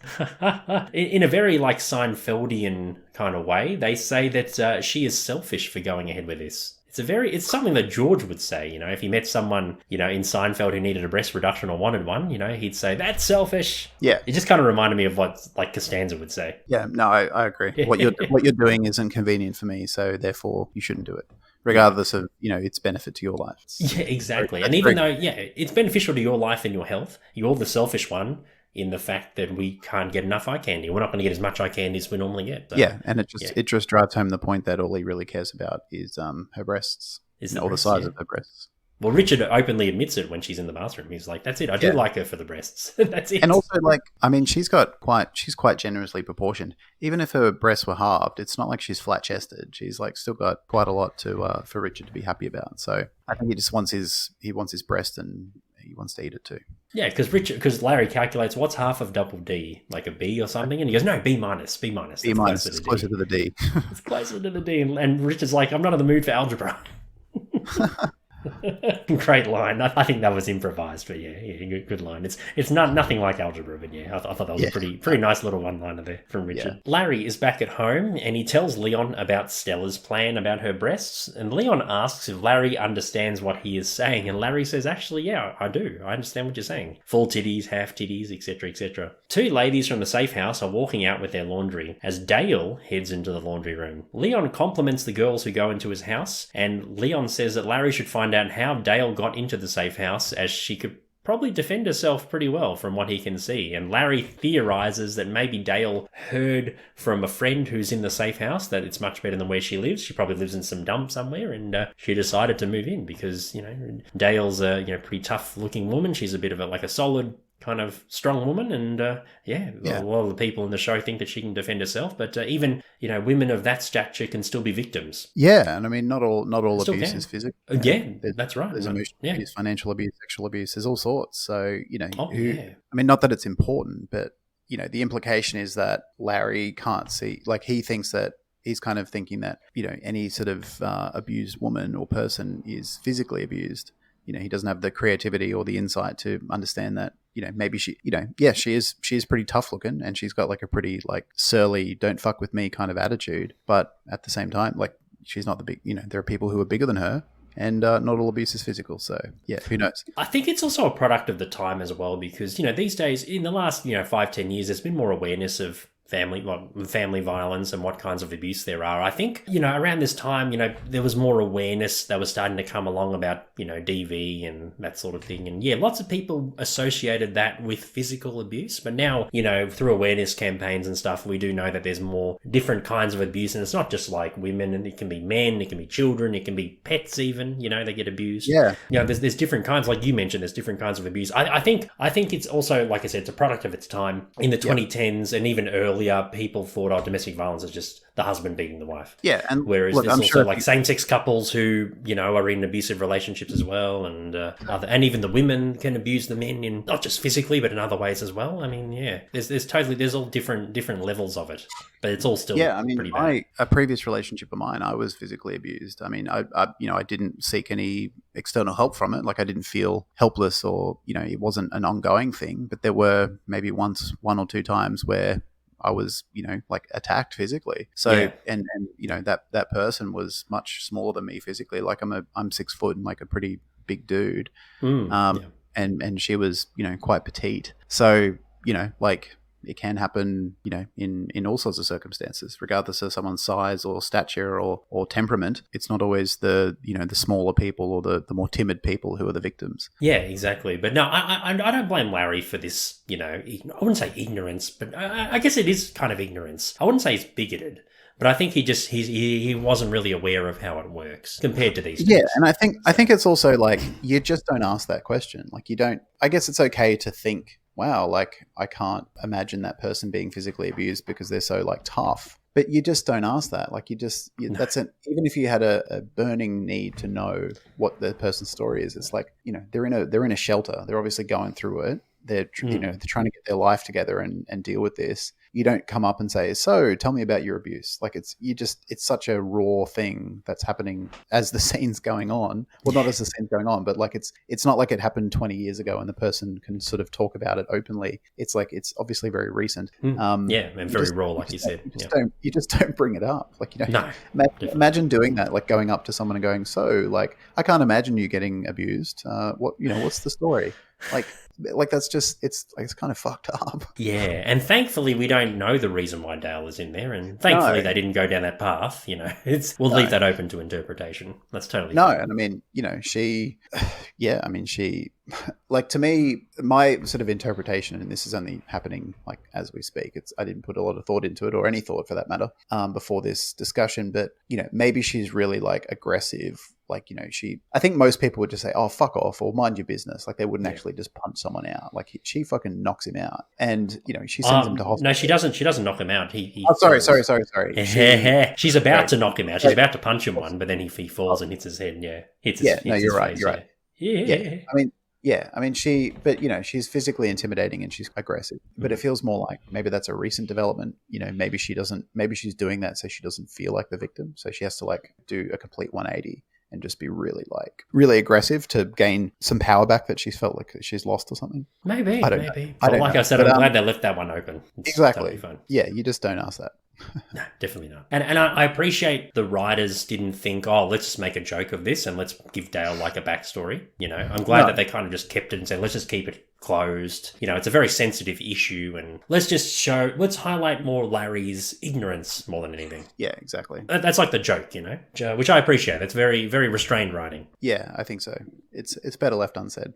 In a very, Seinfeldian kind of way, they say that she is selfish for going ahead with this. It's something that George would say, if he met someone, in Seinfeld who needed a breast reduction or wanted one, he'd say, that's selfish. Yeah. It just kind of reminded me of what, Costanza would say. Yeah, no, I agree. What you're doing isn't convenient for me, so therefore you shouldn't do it, regardless of, its benefit to your life. Yeah, exactly. And even though, it's beneficial to your life and your health, you're the selfish one in the fact that we can't get enough eye candy. We're not going to get as much eye candy as we normally get. So, yeah, and it just drives home the point that all he really cares about is her breasts, or the size of her breasts. Well, Richard openly admits it when she's in the bathroom. He's like, "That's it. I do like her for the breasts. That's it." And also, she's quite generously proportioned. Even if her breasts were halved, it's not like she's flat chested. She's still got quite a lot to for Richard to be happy about. So I think he just wants his breast and he wants to eat it too. Yeah, because Larry calculates what's half of double D, like a B or something, and he goes, no, B minus. B minus, it's closer to the D. It's closer to the D, and Richard's like, I'm not in the mood for algebra. Great line. I think that was improvised, but yeah, good line. It's nothing like algebra, but yeah, I thought that was a pretty nice little one-liner there from Richard. Yeah. Larry is back at home, and he tells Leon about Stella's plan about her breasts, and Leon asks if Larry understands what he is saying, and Larry says, actually, yeah, I do. I understand what you're saying. Full titties, half titties, etc., etc. Two ladies from the safe house are walking out with their laundry as Dale heads into the laundry room. Leon compliments the girls who go into his house, and Leon says that Larry should find out how Dale got into the safe house, as she could probably defend herself pretty well from what he can see. And Larry theorizes that maybe Dale heard from a friend who's in the safe house that it's much better than where she lives. She probably lives in some dump somewhere, and she decided to move in because, Dale's a pretty tough looking woman. She's a bit of a solid kind of strong woman, and a lot of the people in the show think that she can defend herself, but even women of that stature can still be victims. Yeah, and I mean, not all abuse is physical. That's right. There's emotional abuse, financial abuse, sexual abuse. There's all sorts. So I mean, not that it's important, but the implication is that Larry can't see. He thinks that. He's kind of thinking that any sort of abused woman or person is physically abused. He doesn't have the creativity or the insight to understand that, maybe she is pretty tough looking, and she's got a pretty surly, don't fuck with me kind of attitude. But at the same time, she's not the big, there are people who are bigger than her, and not all abuse is physical. So yeah, who knows? I think it's also a product of the time as well, because, these days, in the last, 5-10 years, there's been more awareness of family violence and what kinds of abuse there are. I think, around this time, there was more awareness that was starting to come along about, DV and that sort of thing. And yeah, lots of people associated that with physical abuse. But now, through awareness campaigns and stuff, we do know that there's more different kinds of abuse. And it's not just women, and it can be men, it can be children, it can be pets even, they get abused. Yeah. There's different kinds, like you mentioned, there's different kinds of abuse. I think it's also, like I said, it's a product of its time. In the 2010s and even earlier, people thought, domestic violence is just the husband beating the wife. Yeah, and whereas there's also same-sex couples who are in abusive relationships as well, and even the women can abuse the men in not just physically but in other ways as well. I mean, yeah, there's all different levels of it, but it's all still pretty bad. A previous relationship of mine, I was physically abused. I mean, I didn't seek any external help from it. I didn't feel helpless, or it wasn't an ongoing thing. But there were maybe one or two times where I was, attacked physically. So, and that person was much smaller than me physically. I'm 6 foot and a pretty big dude. Yeah. And she was, quite petite. So, like it can happen, in all sorts of circumstances, regardless of someone's size or stature or temperament. It's not always the smaller people or the more timid people who are the victims. Yeah, exactly. But no, I don't blame Larry for this, I wouldn't say ignorance, but I guess it is kind of ignorance. I wouldn't say he's bigoted. But I think he wasn't really aware of how it works compared to these things. Yeah, and I think it's also like you just don't ask that question. Like you don't. I guess it's okay to think, wow, like I can't imagine that person being physically abused because they're so like tough. But you just don't ask that. Like that's even if you had a burning need to know what the person's story is, it's like, they're in a shelter. They're obviously going through it. They're they're trying to get their life together and deal with this. You don't come up and say, so tell me about your abuse. Like it's such a raw thing that's happening as the scene's going on. Well, not as the scene's going on, but like it's not like it happened 20 years ago and the person can sort of talk about it openly. It's like it's obviously very recent. And very raw, like you said. You just don't bring it up. Like, No, imagine doing that, like going up to someone and going, so like I can't imagine you getting abused. What's the story? Like that's just it's kind of fucked up. Yeah, and thankfully we don't know the reason why Dale is in there, and thankfully they didn't go down that path. We'll leave that open to interpretation. That's totally fine. And I mean, she, like to me, my sort of interpretation, and this is only happening like as we speak. I didn't put a lot of thought into it, or any thought for that matter, before this discussion. But maybe she's really like aggressive. Like, I think most people would just say, oh, fuck off or mind your business. Like they wouldn't actually just punch someone out. Like she fucking knocks him out and, she sends him to hospital. No, she doesn't knock him out. Sorry. She's about to knock him out. She's about to punch him one, but then he falls and hits his head. Yeah. Hits his you're right. face, You're right. Yeah. I mean, she's physically intimidating and she's aggressive, but it feels more like maybe that's a recent development. Maybe she's doing that so she doesn't feel like the victim. So she has to like do a complete 180. And just be really aggressive to gain some power back that she's felt like she's lost or something. Maybe. I don't know. I said, I'm glad they left that one open. It's exactly. Totally fine. Yeah, you just don't ask that. No, definitely not. And I appreciate the writers didn't think, oh, let's just make a joke of this and let's give Dale like a backstory. I'm glad that they kind of just kept it and said, let's just keep it closed. It's a very sensitive issue and let's highlight more Larry's ignorance more than anything. Yeah, exactly. That's like the joke, which I appreciate. It's very, very restrained writing. Yeah, I think so. It's better left unsaid.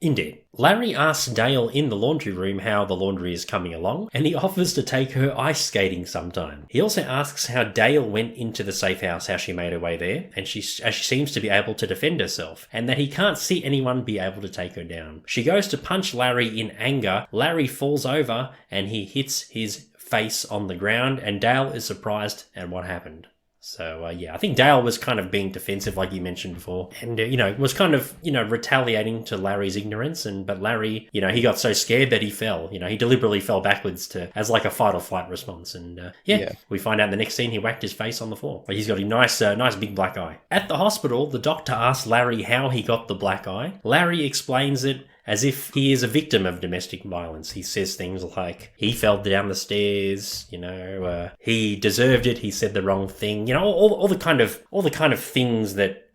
Indeed. Larry asks Dale in the laundry room how the laundry is coming along, and he offers to take her ice skating sometime. He also asks how Dale went into the safe house, how she made her way there, and she seems to be able to defend herself, and that he can't see anyone be able to take her down. She goes to punch Larry in anger. Larry falls over, and he hits his face on the ground, and Dale is surprised at what happened. So, I think Dale was kind of being defensive, like you mentioned before, and, was kind of, retaliating to Larry's ignorance. But Larry, he got so scared that he fell. He deliberately fell backwards as like a fight or flight response. And, we find out in the next scene he whacked his face on the floor. Like he's got a nice big black eye. At the hospital, the doctor asks Larry how he got the black eye. Larry explains it as if he is a victim of domestic violence. He says things like, he fell down the stairs, he deserved it, he said the wrong thing, all the kind of things that,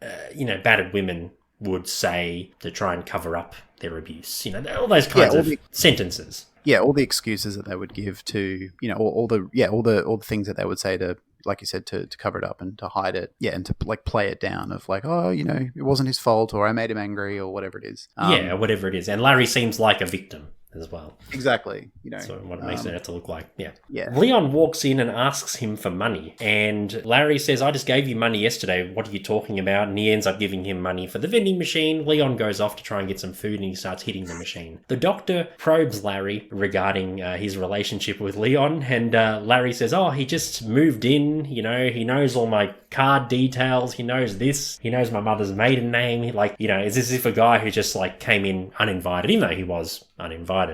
battered women would say to try and cover up their abuse, all those kinds of sentences. Yeah, all the excuses that they would give to, all the things that they would say to, like you said, to cover it up and to hide it. Yeah, and to like play it down of like, oh, it wasn't his fault or I made him angry or whatever it is. Whatever it is. And Larry seems like a victim as well. Exactly. So what it makes it have to look like. Yeah. Yeah. Leon walks in and asks him for money. And Larry says, I just gave you money yesterday. What are you talking about? And he ends up giving him money for the vending machine. Leon goes off to try and get some food and he starts hitting the machine. The doctor probes Larry regarding his relationship with Leon. And Larry says, oh, he just moved in. He knows all my card details. He knows this. He knows my mother's maiden name. Is as if a guy who just like came in uninvited, even though he was uninvited.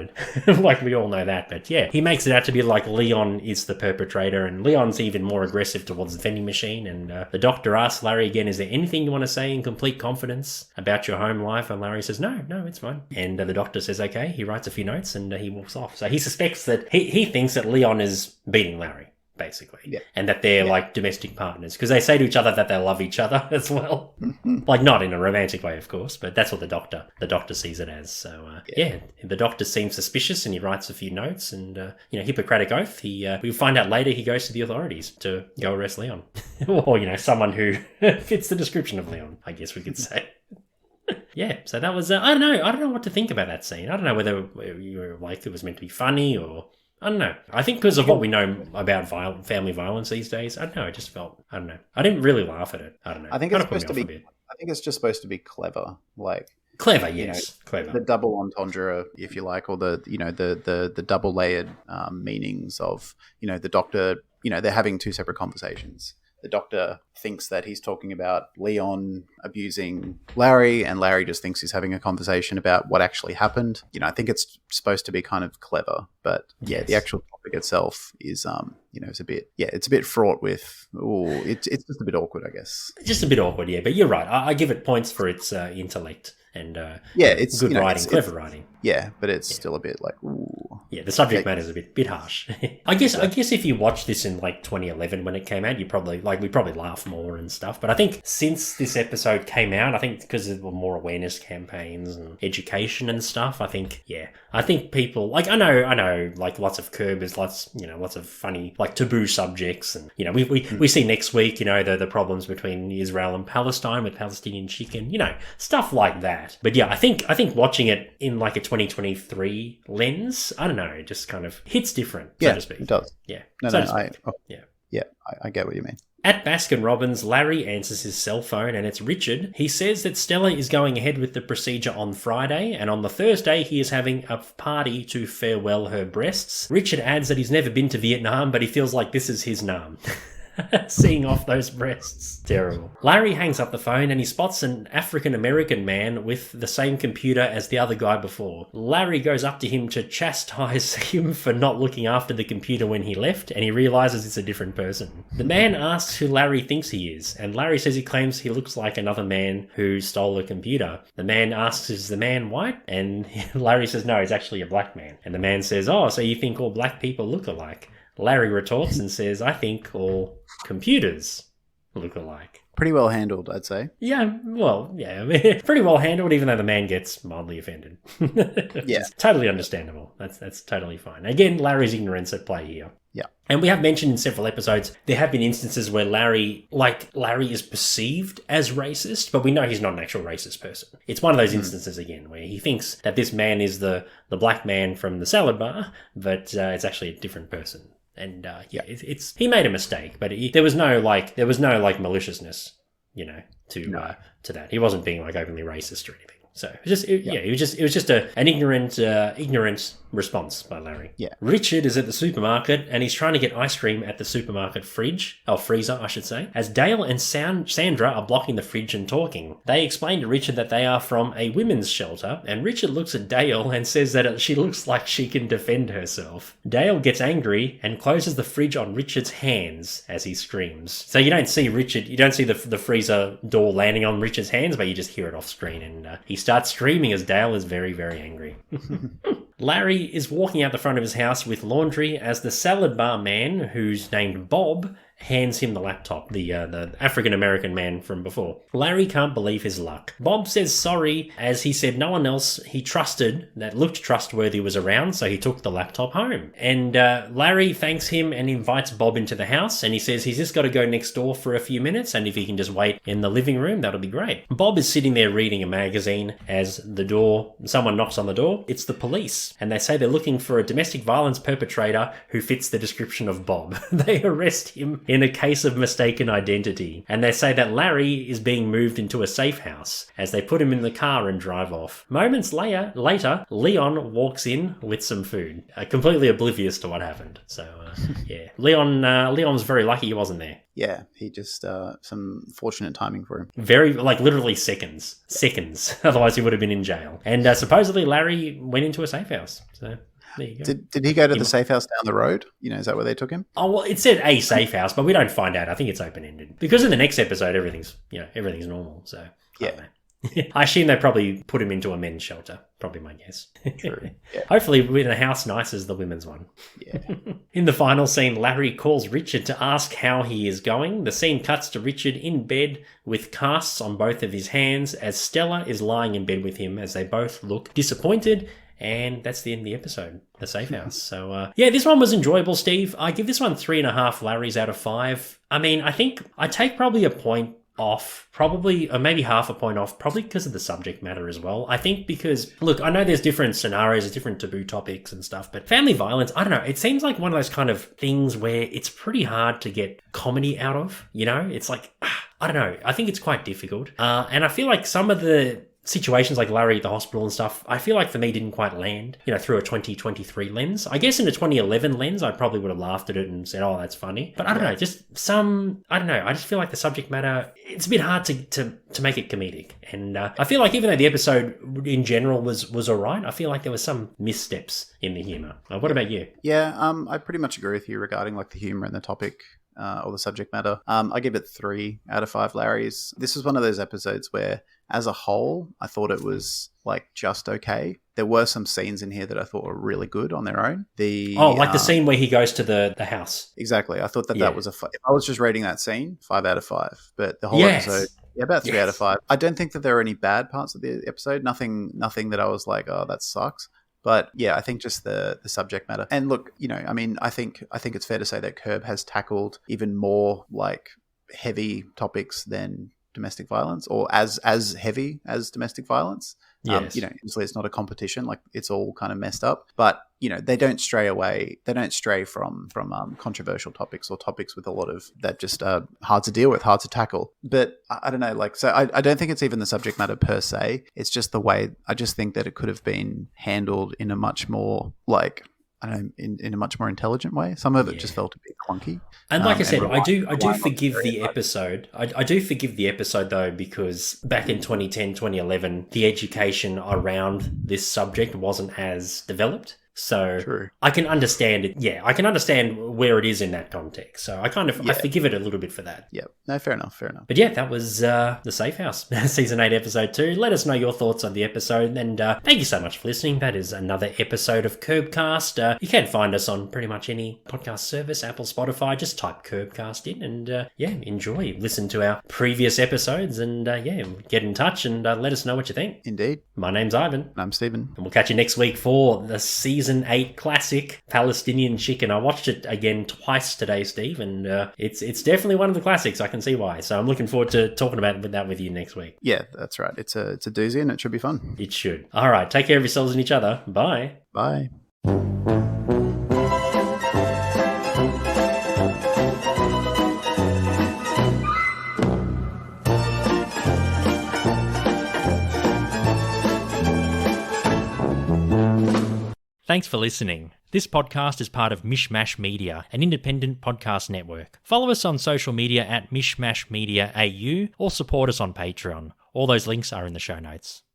Like we all know that. But yeah, he makes it out to be like Leon is the perpetrator and Leon's even more aggressive towards the vending machine. And the doctor asks Larry again, is there anything you want to say in complete confidence about your home life? And Larry says, no, it's fine. And the doctor says, okay. He writes a few notes and he walks off. So he suspects that he thinks that Leon is beating Larry. basically. Yeah. And that they're like domestic partners, because they say to each other that they love each other as well. Like, not in a romantic way, of course, but that's what the doctor sees it as. So, the doctor seems suspicious, and he writes a few notes, and, Hippocratic Oath, we find out later he goes to the authorities to go arrest Leon. Or, someone who fits the description of Leon, I guess we could say. Yeah, so that was, I don't know what to think about that scene. I don't know whether you were like it was meant to be funny or, I don't know. I think because of what we know about family violence these days, I don't know, I just felt, I don't know. I didn't really laugh at it. I don't know. I think it's supposed to be, I think it's just supposed to be clever, like. Clever, yes, clever. The double entendre, if you like, or the double layered meanings of, the doctor, they're having two separate conversations. The doctor thinks that he's talking about Leon abusing Larry, and Larry just thinks he's having a conversation about what actually happened. I think it's supposed to be kind of clever, but the actual topic itself is, it's a bit fraught with, it's just a bit awkward, I guess. Just a bit awkward, yeah, but you're right. I give it points for its intellect and it's good writing, clever writing. Yeah, but it's still a bit like, ooh. Yeah, the subject matter is a bit harsh. I guess if you watched this in like 2011 when it came out, we probably laugh more and stuff. But I think since this episode came out, I think because there were more awareness campaigns and education and stuff, I think people like I know like lots of Curbers, lots of funny like taboo subjects, and we see next week the problems between Israel and Palestine with Palestinian chicken, stuff like that. But yeah, I think watching it in like a 2023 lens, I don't know, it just kind of hits different, so to speak. It does. Yeah. I get what you mean. At Baskin-Robbins, Larry answers his cell phone, and it's Richard. He says that Stella is going ahead with the procedure on Friday, and on the Thursday he is having a party to farewell her breasts. Richard adds that he's never been to Vietnam, but he feels like this is his Nam. Seeing off those breasts. Terrible. Larry hangs up the phone and he spots an African-American man with the same computer as the other guy before. Larry goes up to him to chastise him for not looking after the computer when he left, and he realizes it's a different person. The man asks who Larry thinks he is, and Larry says he claims he looks like another man who stole the computer. The man asks, is the man white? And Larry says, no, he's actually a black man. And the man says, oh, so you think all black people look alike? Larry retorts and says, I think all computers look alike. Pretty well handled, I'd say. Yeah, well, yeah, pretty well handled, even though the man gets mildly offended. Yeah. Totally understandable. That's totally fine. Again, Larry's ignorance at play here. Yeah. And we have mentioned in several episodes, there have been instances where Larry is perceived as racist, but we know he's not an actual racist person. It's one of those instances, again, where he thinks that this man is the black man from the salad bar, but it's actually a different person. And it's he made a mistake, but there was no maliciousness, to that. He wasn't being like openly racist or anything. So it was just an ignorant response by Larry. Yeah. Richard is at the supermarket and he's trying to get ice cream at the supermarket freezer, I should say, as Dale and Sandra are blocking the fridge and talking. They explain to Richard that they are from a women's shelter, and Richard looks at Dale and says that she looks like she can defend herself. Dale gets angry and closes the fridge on Richard's hands as he screams. So you don't see the freezer door landing on Richard's hands, but you just hear it off screen, and he starts screaming as Dale is very, very angry. Larry is walking out the front of his house with laundry as the salad bar man, who's named Bob, hands him the laptop, the African-American man from before. Larry can't believe his luck. Bob says sorry, as he said no one else he trusted that looked trustworthy was around, so he took the laptop home. And Larry thanks him and invites Bob into the house, and he says he's just got to go next door for a few minutes, and if he can just wait in the living room, that'll be great. Bob is sitting there reading a magazine as someone knocks on the door. It's the police, and they say they're looking for a domestic violence perpetrator who fits the description of Bob. They arrest him in a case of mistaken identity, and they say that Larry is being moved into a safe house as they put him in the car and drive off. Moments later, Leon walks in with some food, completely oblivious to what happened. So, yeah. Leon's very lucky he wasn't there. Yeah, he just, some fortunate timing for him. Very, literally seconds. Seconds. Otherwise he would have been in jail. And supposedly Larry went into a safe house. So there you go. Did he go to the safe house down the road? Is that where they took him? Oh, well, it said a safe house, but we don't find out. I think it's open-ended. Because in the next episode, everything's normal. So, yeah. I assume they probably put him into a men's shelter. Probably my guess. True. Yeah. Hopefully in a house nice as the women's one. Yeah. In the final scene, Larry calls Richard to ask how he is going. The scene cuts to Richard in bed with casts on both of his hands as Stella is lying in bed with him as they both look disappointed. And that's the end of the episode, The Safe House. So, yeah, this one was enjoyable, Steve. I give this one 3.5 Larrys out of 5. I mean, I think I take probably a point off, probably, or maybe half a point off, probably because of the subject matter as well. I think because, look, I know there's different scenarios, there's different taboo topics and stuff, but family violence, I don't know, it seems like one of those kind of things where it's pretty hard to get comedy out of, you know? It's like, I don't know, I think it's quite difficult. And I feel like some of the situations like Larry at the hospital and stuff, I feel like for me didn't quite land, you know, through a 2023 lens. I guess in a 2011 lens, I probably would have laughed at it and said, oh, that's funny. But I don't know, just I don't know, I just feel like the subject matter, it's a bit hard to make it comedic. And I feel like even though the episode in general was all right, I feel like there was some missteps in the humour. What about you? Yeah, I pretty much agree with you regarding like the humour and the topic. Or the subject matter. I give it 3 out of 5 Larrys. This was one of those episodes where, as a whole, I thought it was like just okay. There were some scenes in here that I thought were really good on their own. The scene where he goes to the house. Exactly. I thought that was if I was just rating that scene, 5 out of 5. But the whole episode, about 3 out of 5. I don't think that there are any bad parts of the episode. Nothing that I was like, oh, that sucks. But yeah, I think just the subject matter. And look, you know, I mean, I think it's fair to say that Curb has tackled even more like heavy topics than domestic violence, or as heavy as domestic violence. Yes. You know, obviously it's not a competition, like it's all kind of messed up, but you know, they don't stray from controversial topics or topics with a lot of that just hard to deal with, hard to tackle. But I don't know, like, so I don't think it's even the subject matter per se. It's just the way, I just think that it could have been handled in a much more like, I don't know, in a much more intelligent way. Some of it just felt a bit clunky. And like I said, I do forgive the episode. I do forgive the episode though, because back in 2010, 2011, the education around this subject wasn't as developed. So True. I can understand it. Yeah, I can understand where it is in that context. So I forgive it a little bit for that. Yeah, no, fair enough. But yeah, that was The Safe House, Season 8, Episode 2. Let us know your thoughts on the episode. And thank you so much for listening. That is another episode of Curbcast. You can find us on pretty much any podcast service, Apple, Spotify. Just type Curbcast in and enjoy. Listen to our previous episodes and get in touch and let us know what you think. Indeed. My name's Ivan. And I'm Stephen. And we'll catch you next week for the Season 8 classic, Palestinian Chicken. I watched it again twice today, Steve, and it's definitely one of the classics. I can see why. So I'm looking forward to talking about that with you next week. Yeah, that's right. It's a doozy and it should be fun. It should. All right. Take care of yourselves and each other. Bye. Bye. Thanks for listening. This podcast is part of Mishmash Media, an independent podcast network. Follow us on social media at Mishmash Media AU or support us on Patreon. All those links are in the show notes.